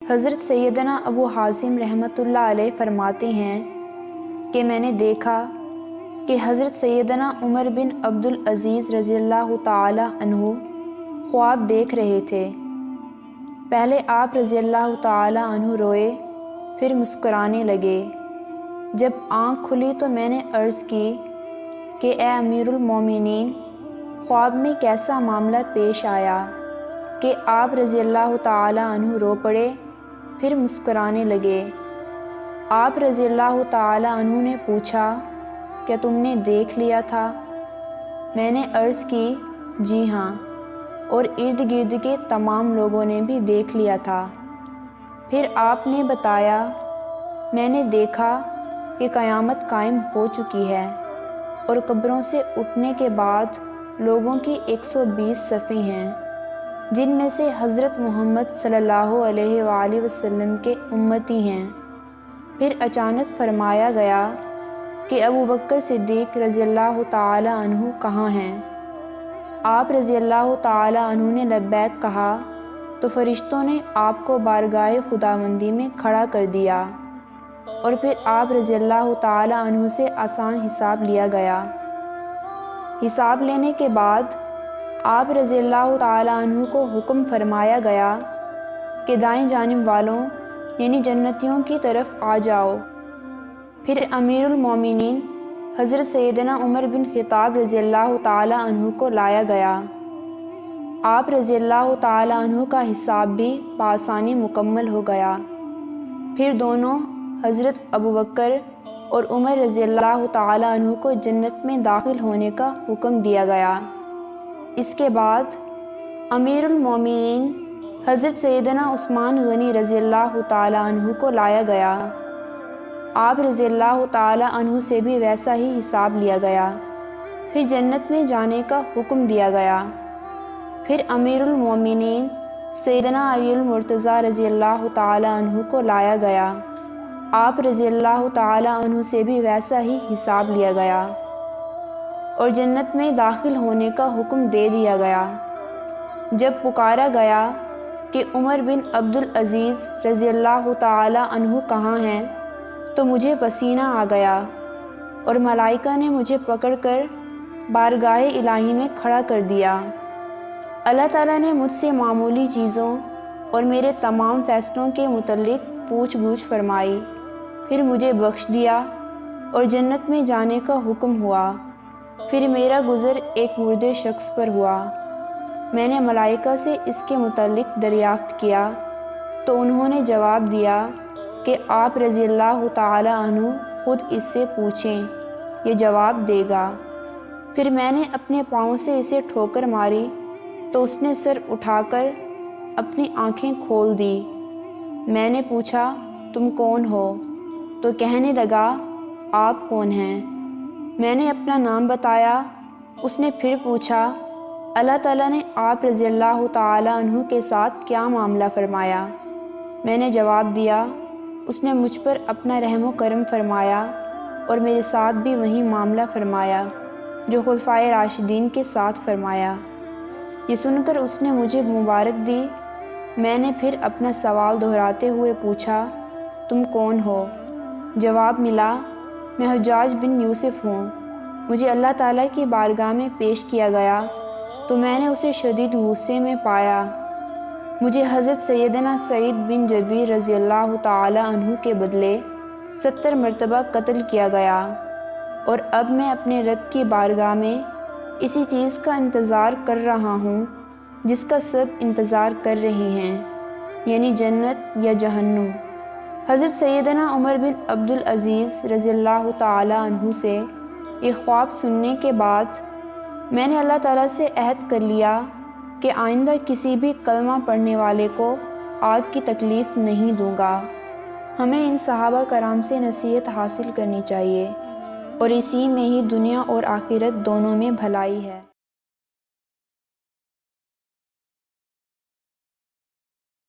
حضرت سیدنا ابو حازم رحمۃ اللہ علیہ فرماتے ہیں کہ میں نے دیکھا کہ حضرت سیدنا عمر بن عبدالعزیز رضی اللہ تعالی عنہ خواب دیکھ رہے تھے۔ پہلے آپ رضی اللہ تعالی عنہ روئے، پھر مسکرانے لگے۔ جب آنکھ کھلی تو میں نے عرض کی کہ اے امیر المومنین، خواب میں کیسا معاملہ پیش آیا کہ آپ رضی اللہ تعالی عنہ رو پڑے، پھر مسکرانے لگے؟ آپ رضی اللہ تعالی عنہ نے پوچھا، کیا تم نے دیکھ لیا تھا؟ میں نے عرض کی، جی ہاں، اور ارد گرد کے تمام لوگوں نے بھی دیکھ لیا تھا۔ پھر آپ نے بتایا، میں نے دیکھا کہ قیامت قائم ہو چکی ہے اور قبروں سے اٹھنے کے بعد لوگوں کی 120 صفیں ہیں، جن میں سے حضرت محمد صلی اللہ علیہ وآلہ وسلم کے امتی ہیں۔ پھر اچانک فرمایا گیا کہ ابو بکر صدیق رضی اللہ تعالی عنہ کہاں ہیں؟ آپ رضی اللہ تعالی عنہ نے لبیک کہا تو فرشتوں نے آپ کو بارگاہ خداوندی میں کھڑا کر دیا، اور پھر آپ رضی اللہ تعالی عنہ سے آسان حساب لیا گیا۔ حساب لینے کے بعد آپ رضی اللہ تعالی عنہ کو حکم فرمایا گیا کہ دائیں جانب والوں یعنی جنتیوں کی طرف آ جاؤ۔ پھر امیر المومنین حضرت سیدنا عمر بن خطاب رضی اللہ تعالی عنہ کو لایا گیا۔ آپ رضی اللہ تعالی عنہ کا حساب بھی بآسانی مکمل ہو گیا۔ پھر دونوں حضرت ابو بکر اور عمر رضی اللہ تعالی عنہ کو جنت میں داخل ہونے کا حکم دیا گیا۔ اس کے بعد امیر المومنین حضرت سیدنا عثمان غنی رضی اللہ تعالی عنہ کو لایا گیا۔ آپ رضی اللہ تعالی عنہ سے بھی ویسا ہی حساب لیا گیا۔ پھر جنت میں جانے کا حکم دیا گیا۔ پھر امیر المومنین سیدنا علی المرتضیٰ رضی اللہ تعالی عنہ کو لایا گیا۔ آپ رضی اللہ تعالی عنہ سے بھی ویسا ہی حساب لیا گیا اور جنت میں داخل ہونے کا حکم دے دیا گیا۔ جب پکارا گیا کہ عمر بن عبدالعزیز رضی اللہ تعالی عنہ کہاں ہیں، تو مجھے پسینہ آ گیا اور ملائکہ نے مجھے پکڑ کر بارگاہ الہی میں کھڑا کر دیا۔ اللہ تعالیٰ نے مجھ سے معمولی چیزوں اور میرے تمام فیصلوں کے متعلق پوچھ گچھ فرمائی، پھر مجھے بخش دیا اور جنت میں جانے کا حکم ہوا۔ پھر میرا گزر ایک مردے شخص پر ہوا۔ میں نے ملائکہ سے اس کے متعلق دریافت کیا تو انہوں نے جواب دیا کہ آپ رضی اللہ تعالی عنہ خود اس سے پوچھیں، یہ جواب دے گا۔ پھر میں نے اپنے پاؤں سے اسے ٹھوکر ماری تو اس نے سر اٹھا کر اپنی آنکھیں کھول دی۔ میں نے پوچھا، تم کون ہو؟ تو کہنے لگا، آپ کون ہیں؟ میں نے اپنا نام بتایا۔ اس نے پھر پوچھا، اللہ تعالیٰ نے آپ رضی اللہ تعالی عنہ کے ساتھ کیا معاملہ فرمایا؟ میں نے جواب دیا، اس نے مجھ پر اپنا رحم و کرم فرمایا اور میرے ساتھ بھی وہی معاملہ فرمایا جو خلفائے راشدین کے ساتھ فرمایا۔ یہ سن کر اس نے مجھے مبارک دی۔ میں نے پھر اپنا سوال دہراتے ہوئے پوچھا، تم کون ہو؟ جواب ملا، میں حجاج بن یوسف ہوں۔ مجھے اللہ تعالیٰ کی بارگاہ میں پیش کیا گیا تو میں نے اسے شدید غصے میں پایا۔ مجھے حضرت سیدنا سعید بن جبیر رضی اللہ تعالی عنہ کے بدلے 70 مرتبہ قتل کیا گیا، اور اب میں اپنے رب کی بارگاہ میں اسی چیز کا انتظار کر رہا ہوں جس کا سب انتظار کر رہے ہیں، یعنی جنت یا جہنم۔ حضرت سیدنا عمر بن عبدالعزیز رضی اللہ تعالی عنہ سے یہ خواب سننے کے بعد میں نے اللہ تعالیٰ سے عہد کر لیا کہ آئندہ کسی بھی کلمہ پڑھنے والے کو آگ کی تکلیف نہیں دوں گا۔ ہمیں ان صحابہ کرام سے نصیحت حاصل کرنی چاہیے، اور اسی میں ہی دنیا اور آخرت دونوں میں بھلائی ہے۔